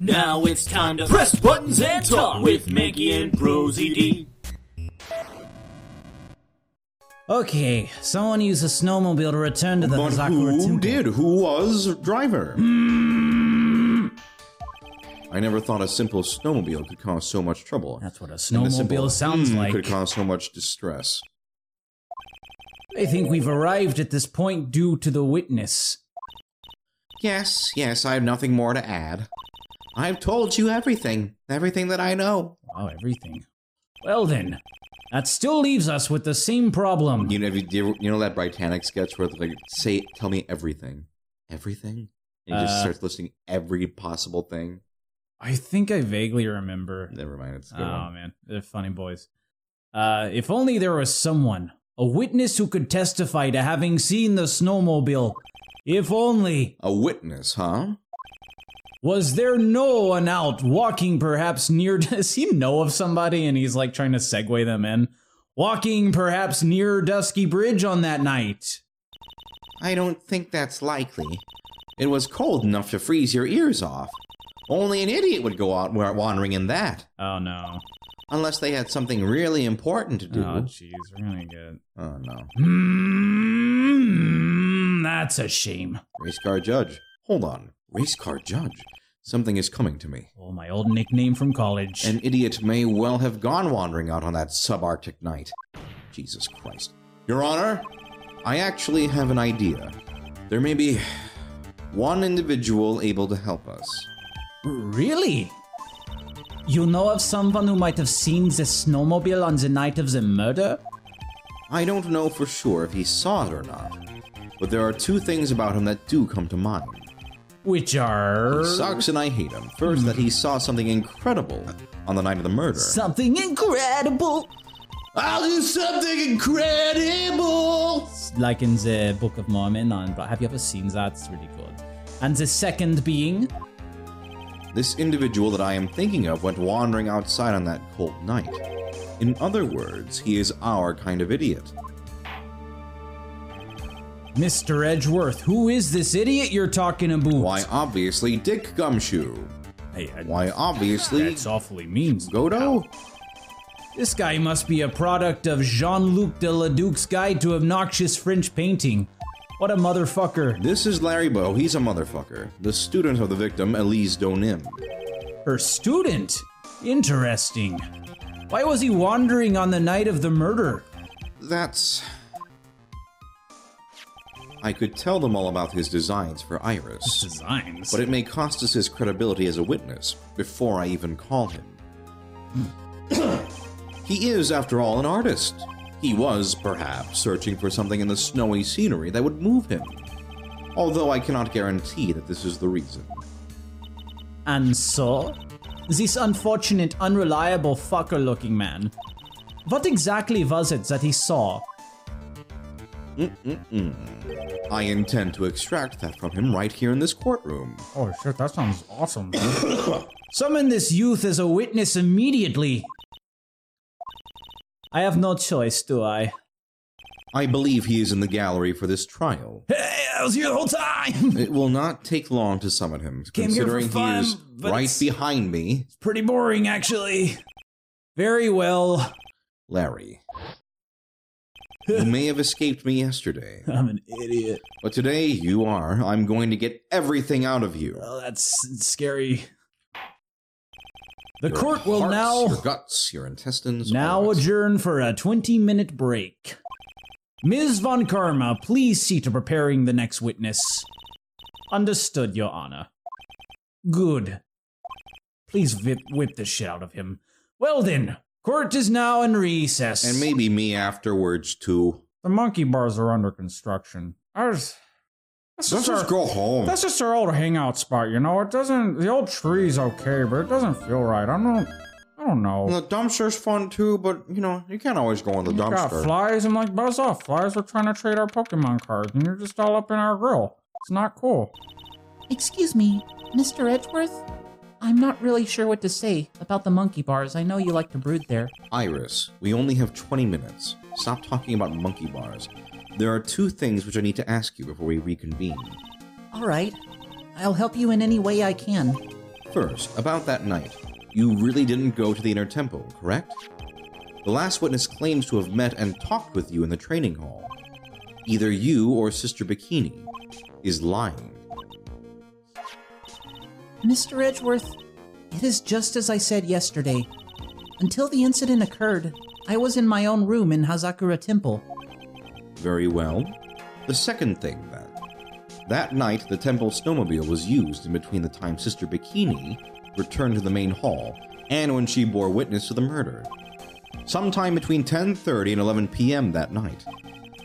Now it's time to press buttons and talk with Manky and ProZD. Okay, someone used a snowmobile to return to the But Hazakura who Temple. did? Who was driver? I never thought a simple snowmobile could cause so much trouble. That's what a And the simple, snowmobile sounds like. could cause so much distress. I think we've arrived at this point due to the witness. Yes, I have nothing more to add. I've told you everything that I know. Wow, everything. Well then, that still leaves us with the same problem. You know that Britannic sketch where they like, tell me everything. Everything? And he just starts listing every possible thing. I think I vaguely remember. Never mind, it's a good Oh one. man, they're funny boys. If only there was someone, a witness who could testify to having seen the snowmobile. If only. A witness, huh? Was there no one out walking perhaps near... Does he know of somebody and he's like trying to segue them in? Walking perhaps near Dusky Bridge on that night? I don't think that's likely. It was cold enough to freeze your ears off. Only an idiot would go out wandering in that. Oh no. Unless they had something really important to do. Oh jeez, we're gonna get... Oh no. That's a shame. Racecar Judge. Hold on. Racecar Judge. Something is coming to me. Oh, my old nickname from college. An idiot may well have gone wandering out on that subarctic night. Jesus Christ. Your Honor, I actually have an idea. There may be one individual able to help us. Really? You know of someone who might have seen the snowmobile on the night of the murder? I don't know for sure if he saw it or not, but there are two things about him that do come to mind. Which are... He sucks and I hate him. First, that he saw something incredible on the night of the murder. Something incredible! I'll do something incredible! Like in the Book of Mormon on... Have you ever seen that? It's really good. And the second being... This individual that I am thinking of went wandering outside on that cold night. In other words, he is our kind of idiot. Mr. Edgeworth, who is this idiot you're talking about? Why, obviously, Dick Gumshoe. Hey, Why, obviously, that's awfully mean. Godot. This guy must be a product of Jean-Luc de Leduc's Guide to Obnoxious French Painting. What a motherfucker. This is Larry Bow. He's a motherfucker. The student of the victim, Elise Donim. Her student? Interesting. Why was he wandering on the night of the murder? That's... I could tell them all about his designs for Iris. Designs? But it may cost us his credibility as a witness before I even call him. He is, after all, an artist. He was, perhaps, searching for something in the snowy scenery that would move him. Although I cannot guarantee that this is the reason. And so? This unfortunate, unreliable fucker-looking man. What exactly was it that he saw? I intend to extract that from him right here in this courtroom. Oh shit, that sounds awesome. Summon this youth as a witness immediately. I have no choice, do I? I believe he is in the gallery for this trial. Hey, I was here the whole time! It will not take long to summon him, Came here for considering fun, he is but right it's- behind me. It's pretty boring, actually. Very well. Larry. You may have escaped me yesterday, I'm an idiot. but today you are. I'm going to get everything out of you. Well, that's scary. The Your court will hearts, now... your guts, your intestines. Now all of it. adjourn for a 20-minute break. Ms. Von Karma, please see to preparing the next witness. Understood, Your Honor. Good. Please whip the shit out of him. Well then, court is now in recess. And maybe me afterwards too. The monkey bars are under construction. Let's just go home. That's just our old hangout spot, you know? It doesn't... The old tree's okay, but it doesn't feel right. I don't know. Well, the dumpster's fun too, but you know, you can't always go in the You got dumpster. flies and like buzz off. Flies are trying to trade our Pokemon cards, and you're just all up in our grill. It's not cool. Excuse me, Mr. Edgeworth? I'm not really sure what to say about the monkey bars. I know you like to brood there. Iris, we only have 20 minutes. Stop talking about monkey bars. There are two things which I need to ask you before we reconvene. All right. I'll help you in any way I can. First, about that night. You really didn't go to the inner temple, correct? The last witness claims to have met and talked with you in the training hall. Either you or Sister Bikini is lying. Mr. Edgeworth, it is just as I said yesterday. Until the incident occurred, I was in my own room in Hazakura Temple. Very well. The second thing, then. That night, the temple snowmobile was used in between the time Sister Bikini returned to the main hall and when she bore witness to the murder. Sometime between 10:30 and 11 p.m. that night.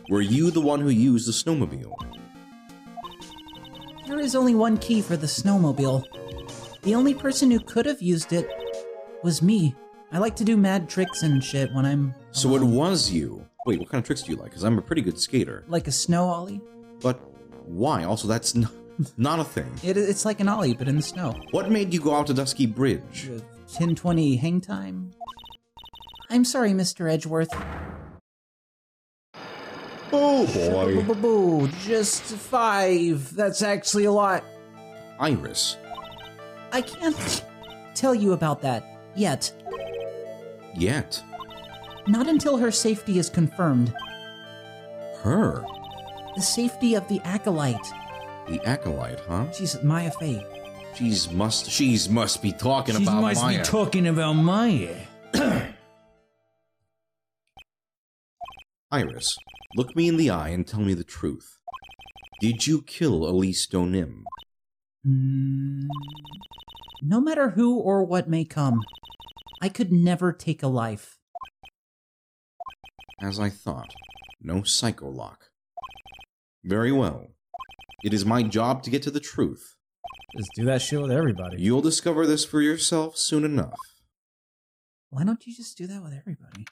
Were you the one who used the snowmobile? There is only one key for the snowmobile. The only person who could have used it was me. I like to do mad tricks and shit when I'm So it was you. Wait, what kind of tricks do you like? Because I'm a pretty good skater. like a snow ollie. But why? Also, that's not a thing. It's like an ollie, but in the snow. What made you go out to Dusky Bridge? 10:20 hang time. I'm sorry, Mr. Edgeworth. Oh boy. Boo, just 5. That's actually a lot. Iris. I can't tell you about that yet. Yet. Not until her safety is confirmed. Her. The safety of the acolyte. The acolyte, huh? She's Maya Fey. She's must be talking She about must Maya. be talking about Maya. Iris, look me in the eye and tell me the truth. Did you kill Elise Donim? No matter who or what may come, I could never take a life. As I thought. No psycholock. Very well. It is my job to get to the truth. Just do that shit with everybody. You'll discover this for yourself soon enough. Why don't you just do that with everybody?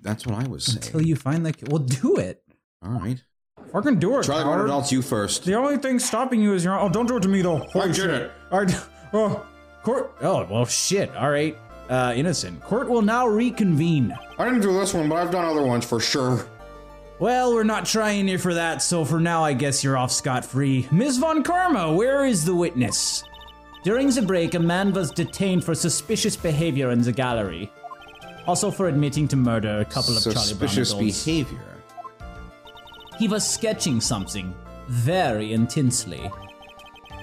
That's what I was saying. Until you find the... Well, do it. Alright. Fucking do it, Try coward. one else, you first. The only thing stopping you is your... Oh, don't do it to me, though. Holy did it. Alright. Oh, court... Oh, well, shit. Alright. Innocent. Court will now reconvene. I didn't do this one, but I've done other ones for sure. Well, we're not trying you for that, so for now I guess you're off scot-free. Ms. Von Karma, where is the witness? During the break, a man was detained for suspicious behavior in the gallery. Also for admitting to murder a couple of Charlie Brown Suspicious adults. behavior. He was sketching something very intensely.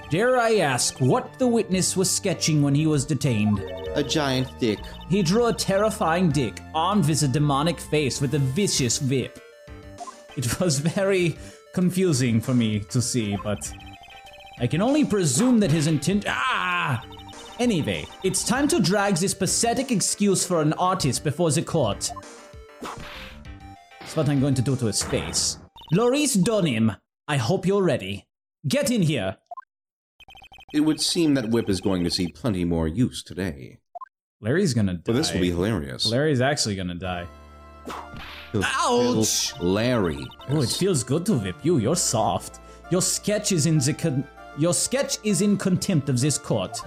Dare I ask what the witness was sketching when he was detained? A giant dick. He drew a terrifying dick, armed with a demonic face with a vicious whip. It was very confusing for me to see, but I can only presume that his intent... Anyway, it's time to drag this pathetic excuse for an artist before the court. That's what I'm going to do to his face. Loris Donim, I hope you're ready. Get in here. It would seem that Whip is going to see plenty more use today. Larry's gonna die. But this will be hilarious. Larry's actually gonna die. Ouch! Larry. Oh, it feels good to whip you. You're soft. Your sketch is in contempt of this court.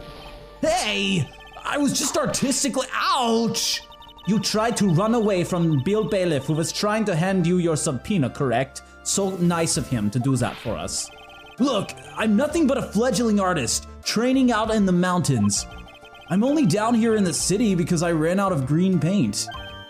Hey! I was just artistically... Ouch! You tried to run away from Bill Bailiff, who was trying to hand you your subpoena, correct? So nice of him to do that for us. Look, I'm nothing but a fledgling artist, training out in the mountains. I'm only down here in the city because I ran out of green paint.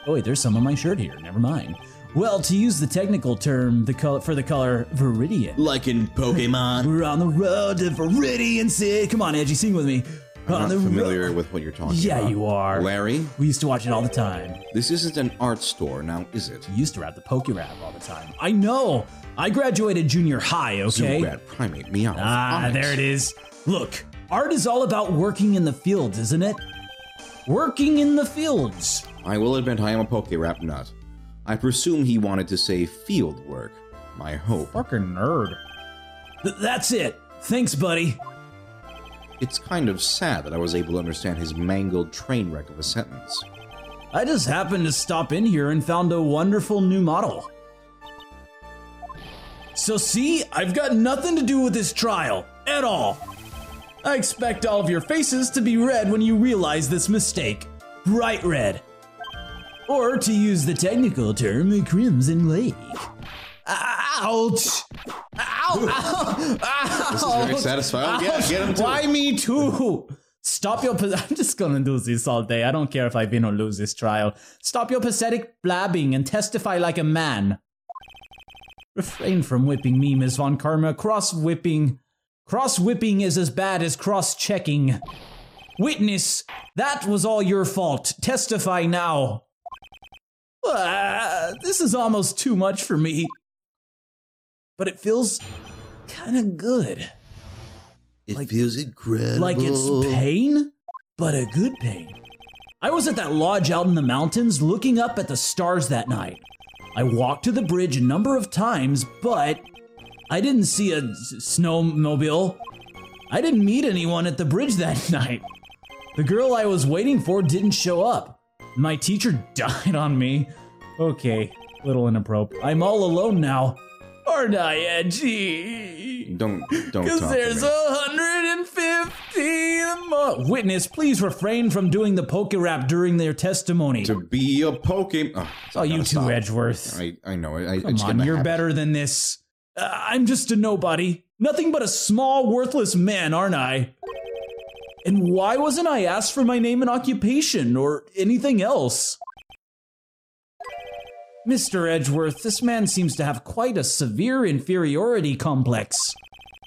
Oh wait, there's some on my shirt here, never mind. Well, to use the technical term, for the color Viridian. Like in Pokemon. We're on the road to Viridian City. Come on, Edgy, sing with me. I'm not familiar with what you're talking about. Yeah, you are. Larry, We used to watch it all the time. this isn't an art store now, is it? We used to rap the Pokerap all the time. I know! I graduated junior high, okay? Zubat primate meow. There it is. Look, art is all about working in the fields, isn't it? Working in the fields. I will admit I am a Pokerap nut. I presume he wanted to say field work. My hope. Fucking nerd. That's it. Thanks, buddy. It's kind of sad that I was able to understand his mangled train wreck of a sentence. I just happened to stop in here and found a wonderful new model. So see, I've got nothing to do with this trial, at all. I expect all of your faces to be red when you realize this mistake. Bright red. Or to use the technical term, a crimson lake. Ouch! Ow! Ow! This is very satisfying. Yeah, get him too. Why me too? Stop your... I'm just gonna do this all day. I don't care if I win or lose this trial. Stop your pathetic blabbing and testify like a man. Refrain from whipping me, Ms. Von Karma. Cross-whipping is as bad as cross-checking. Witness, that was all your fault. Testify now. This is almost too much for me. But it feels kind of good. It feels incredible. Like it's pain, but a good pain. I was at that lodge out in the mountains looking up at the stars that night. I walked to the bridge a number of times, but I didn't see a snowmobile. I didn't meet anyone at the bridge that night. The girl I was waiting for didn't show up. My teacher died on me. Okay, little inappropriate. I'm all alone now. Aren't I edgy? Don't talk Because there's to me. 150 more. Witness, please refrain from doing the poke rap during their testimony. To be a Pokemon. Oh, you too, Edgeworth. I know. I Come just on, get you're habit. better than this. I'm just a nobody. Nothing but a small, worthless man, aren't I? And why wasn't I asked for my name and occupation or anything else? Mr. Edgeworth, this man seems to have quite a severe inferiority complex.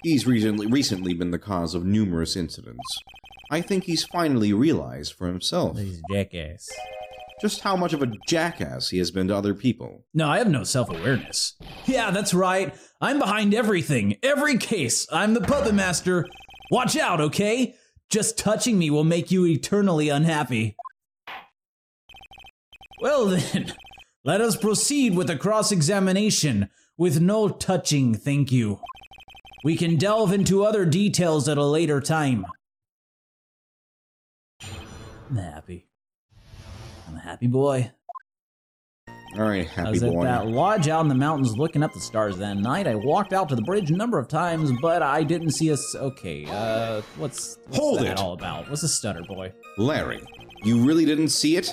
He's recently been the cause of numerous incidents. I think he's finally realized for himself He's a jackass. just how much of a jackass he has been to other people. No, I have no self-awareness. Yeah, that's right. I'm behind everything, every case. I'm the puppet master. Watch out, okay? Just touching me will make you eternally unhappy. Well then, let us proceed with the cross-examination. With no touching, thank you. We can delve into other details at a later time. I'm happy. I'm a happy boy. All right, I happy was boy. at that lodge out in the mountains looking up the stars that night. I walked out to the bridge a number of times, but I didn't see us. Okay, what's Hold that it. all about? What's a stutter, boy? Larry, you really didn't see it?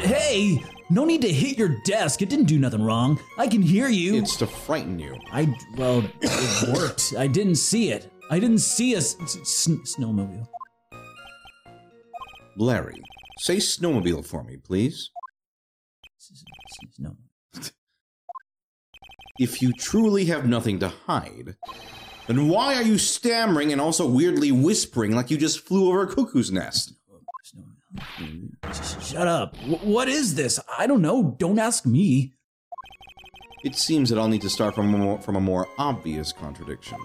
Hey, no need to hit your desk. It didn't do nothing wrong. I can hear you. It's to frighten you. Well, it worked. I didn't see it. I didn't see a snowmobile. Larry, say snowmobile for me, please. No. If you truly have nothing to hide, then why are you stammering and also weirdly whispering like you just flew over a cuckoo's nest? Shut up. What is this? I don't know. Don't ask me. It seems that I'll need to start from a more obvious contradiction.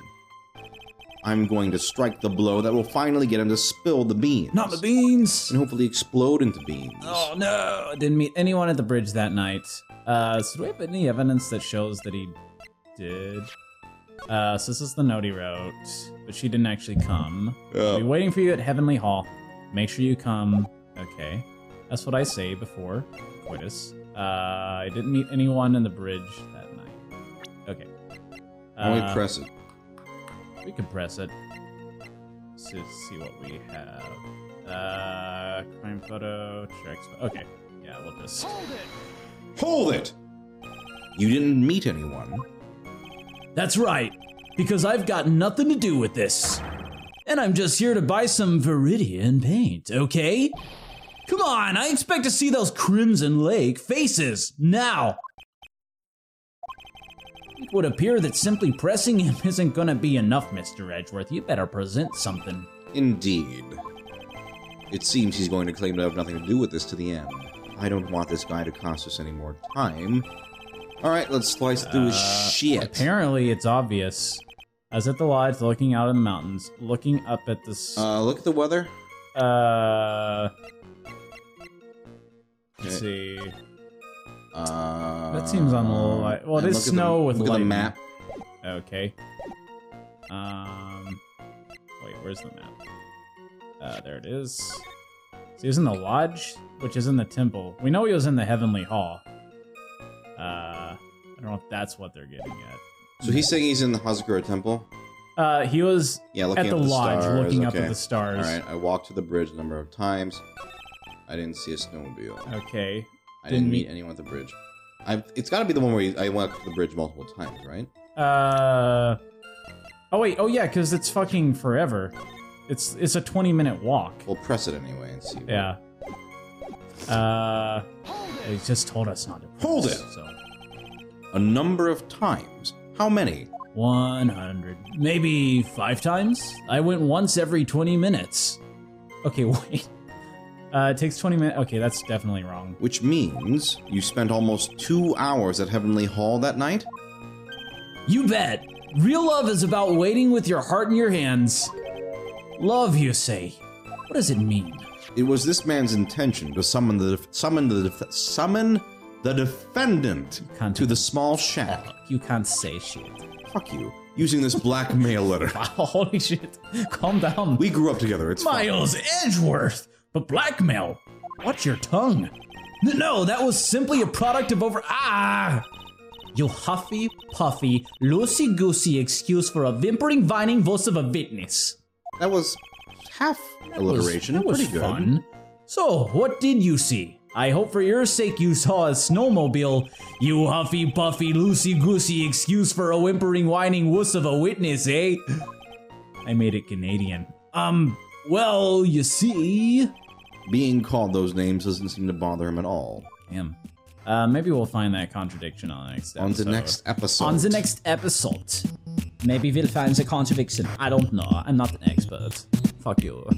I'm going to strike the blow that will finally get him to spill the beans. Not the beans. And hopefully explode into beans. Oh no! I didn't meet anyone at the bridge that night. So do we have any evidence that shows that he did? So this is the note he wrote, but she didn't actually come. I'll be waiting for you at Heavenly Hall. Make sure you come. Okay. That's what I say before coitus. I didn't meet anyone in the bridge that night. Okay. Why don't we press it? We can press it. Let's just see what we have. Crime photo, tracks. Okay. Yeah, we'll just. Hold it! You didn't meet anyone. That's right, because I've got nothing to do with this. And I'm just here to buy some Viridian paint, okay? Come on, I expect to see those Crimson Lake faces, now! It would appear that simply pressing him isn't gonna be enough, Mr. Edgeworth. You better present something. Indeed. It seems he's going to claim to have nothing to do with this to the end. I don't want this guy to cost us any more time. Alright, let's slice through his shit. Apparently, it's obvious. I was at the lodge looking out in the mountains, looking up at the... Look at the weather. Let's see. That seems on the little light. Well, it is snow with Look at the lightning. map. Okay. Wait, where's the map? There it is. So he was in the lodge, which is in the temple. We know he was in the Heavenly Hall. I don't know if that's what they're getting at. So he's saying he's in the Hazakura Temple? He was looking at the up lodge, stars. looking up Okay. at the stars. Alright, I walked to the bridge a number of times. I didn't see a snowmobile. Okay. I didn't meet anyone at the bridge. It's got to be the one where I walked to the bridge multiple times, right? Oh wait, oh yeah, because it's fucking forever. It's a 20-minute walk. We'll press it anyway and see. Yeah. They just told us not to press. Hold it! So. A number of times. How many? 100. Maybe 5 times? I went once every 20 minutes. Okay, wait. It takes 20 minutes. Okay, that's definitely wrong. Which means you spent almost 2 hours at Heavenly Hall that night? You bet. Real love is about waiting with your heart in your hands. Love, you say? What does it mean? It was this man's intention to summon the defendant to the small shack. You can't say shit. Fuck you. Using this blackmail letter. Holy shit. Calm down. We grew up together. It's Miles Edgeworth. But blackmail. Watch your tongue. No, that was simply a product of You huffy, puffy, loosey-goosey excuse for a whimpering, whining voice of a witness. That was half alliteration. That was pretty good. fun. So, what did you see? I hope for your sake you saw a snowmobile. You huffy, puffy, loosey-goosey excuse for a whimpering, whining wuss of a witness, eh? I made it Canadian. Well, you see... Being called those names doesn't seem to bother him at all. Damn. Maybe we'll find that contradiction on the next episode. On the next episode. On the next episode. Maybe we'll find the contradiction. I don't know. I'm not an expert. Fuck you.